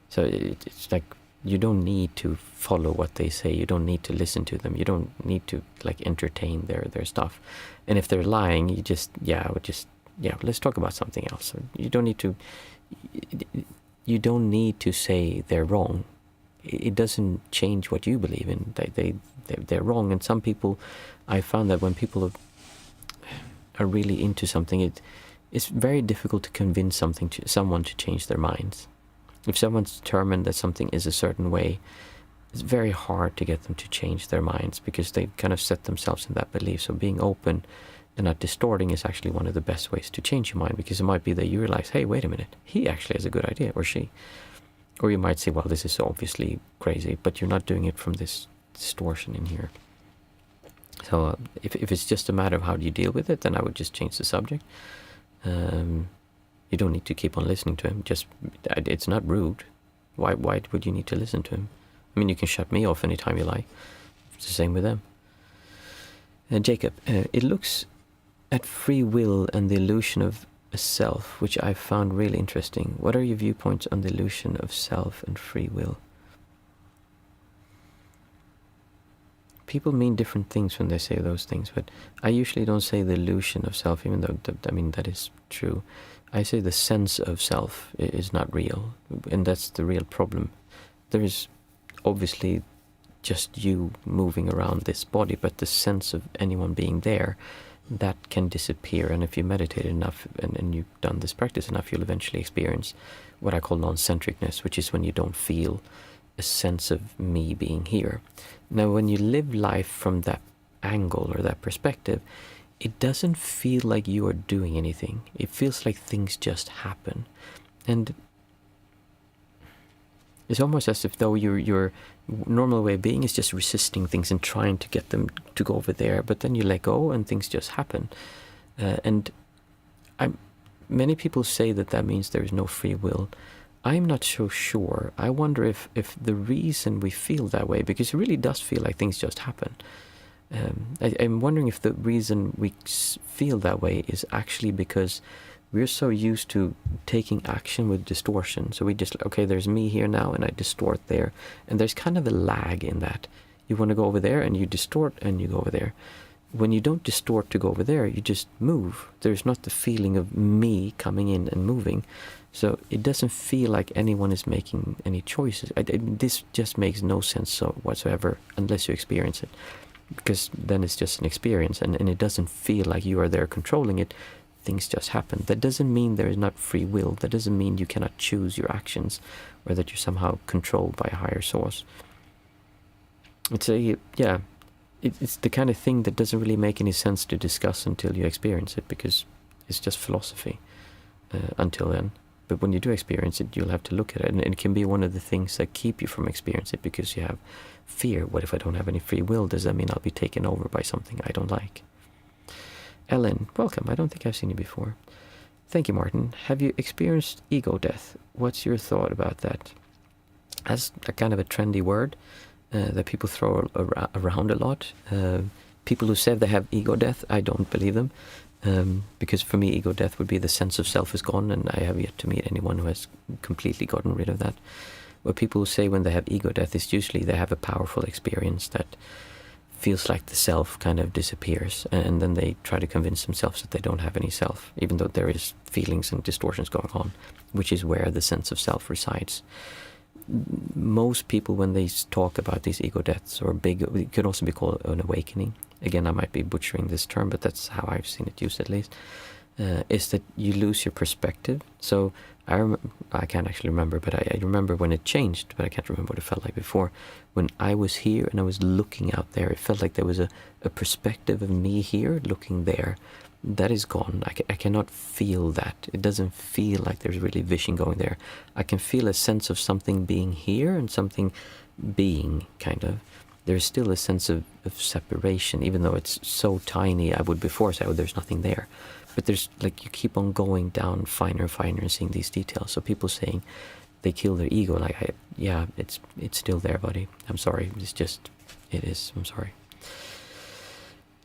So it's like, you don't need to follow what they say. You don't need to listen to them. You don't need to like entertain their stuff. And if they're lying, you just, let's talk about something else. You don't need to say they're wrong. It doesn't change what you believe in. They're wrong. And some people, I found that when people are really into something, it's very difficult to convince someone to change their minds. If someone's determined that something is a certain way, it's very hard to get them to change their minds, because they kind of set themselves in that belief. So being open and not distorting is actually one of the best ways to change your mind, because it might be that you realize, hey, wait a minute, he actually has a good idea, or she. Or you might say, well, this is obviously crazy, but you're not doing it from this distortion in here. So if it's just a matter of how do you deal with it, then I would just change the subject. You don't need to keep on listening to him. It's not rude. Why would you need to listen to him? I mean, you can shut me off anytime you like. It's the same with them. Jacob, it looks at free will and the illusion of a self, which I found really interesting. What are your viewpoints on the illusion of self and free will? People mean different things when they say those things, but I usually don't say the illusion of self, even though, that is true. I say the sense of self is not real, and that's the real problem. There is obviously just you moving around this body, but the sense of anyone being there, that can disappear. And if you meditate enough and you've done this practice enough, you'll eventually experience what I call non-centricness, which is when you don't feel a sense of me being here. Now, when you live life from that angle or that perspective, it doesn't feel like you are doing anything. It feels like things just happen. And it's almost as if though your normal way of being is just resisting things and trying to get them to go over there, but then you let go and things just happen. Many people say that means there is no free will. I'm not so sure. I wonder if the reason we feel that way, because it really does feel like things just happen. I'm wondering if the reason we feel that way is actually because we're so used to taking action with distortion. So we just, okay, there's me here now and I distort there. And there's kind of a lag in that. You want to go over there and you distort and you go over there. When you don't distort to go over there, you just move. There's not the feeling of me coming in and moving. So it doesn't feel like anyone is making any choices. This just makes no sense whatsoever unless you experience it. Because then it's just an experience and it doesn't feel like you are there controlling it. Things just happen. That doesn't mean there is not free will. That doesn't mean you cannot choose your actions or that you're somehow controlled by a higher source. It's the kind of thing that doesn't really make any sense to discuss until you experience it, because it's just philosophy until then. But when you do experience it, you'll have to look at it. And it can be one of the things that keep you from experiencing it, because you have fear. What if I don't have any free will? Does that mean I'll be taken over by something I don't like? Ellen, welcome. I don't think I've seen you before. Thank you, Martin. Have you experienced ego death? What's your thought about that? That's a kind of a trendy word that people throw around a lot. People who say they have ego death, I don't believe them. Because for me, ego death would be the sense of self is gone, and I have yet to meet anyone who has completely gotten rid of that. What people say when they have ego death is usually they have a powerful experience that feels like the self kind of disappears, and then they try to convince themselves that they don't have any self, even though there is feelings and distortions going on, which is where the sense of self resides. Most people, when they talk about these ego deaths, or it could also be called an awakening. Again, I might be butchering this term, but that's how I've seen it used at least, is that you lose your perspective. So I can't actually remember, but I remember when it changed, but I can't remember what it felt like before. When I was here and I was looking out there, it felt like there was a perspective of me here looking there. That is gone. I cannot feel that. It doesn't feel like there's really vision going there. I can feel a sense of something being here and something being, kind of. There's still a sense of separation, even though it's so tiny. I would before say, oh, there's nothing there. But there's, like, you keep on going down finer and finer and seeing these details. So people saying they kill their ego. Like, yeah, it's still there, buddy. I'm sorry. It is. I'm sorry.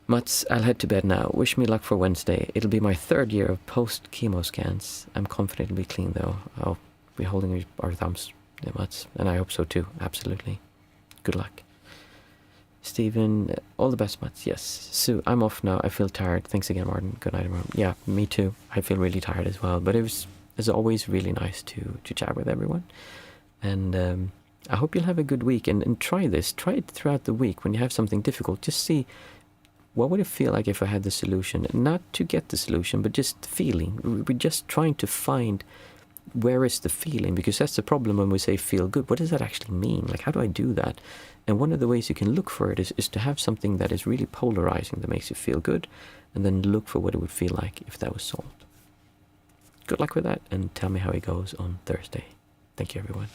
Mats, I'll head to bed now. Wish me luck for Wednesday. It'll be my 3rd year of post-chemo scans. I'm confident it'll be clean, though. I'll be holding our thumbs, yeah, Mats. And I hope so, too. Absolutely. Good luck. Stephen, all the best, Mats. Yes. Sue, I'm off now. I feel tired. Thanks again, Martin. Good night, everyone. Yeah, me too. I feel really tired as well. But it was, as always, really nice to chat with everyone. And I hope you'll have a good week. And try this. Try it throughout the week when you have something difficult. Just see, what would it feel like if I had the solution? Not to get the solution, but just the feeling. We're just trying to find where is the feeling, because that's the problem when we say feel good. What does that actually mean? Like, how do I do that? And one of the ways you can look for it is to have something that is really polarizing, that makes you feel good, and then look for what it would feel like if that was solved. Good luck with that, and tell me how it goes on Thursday. Thank you, everyone.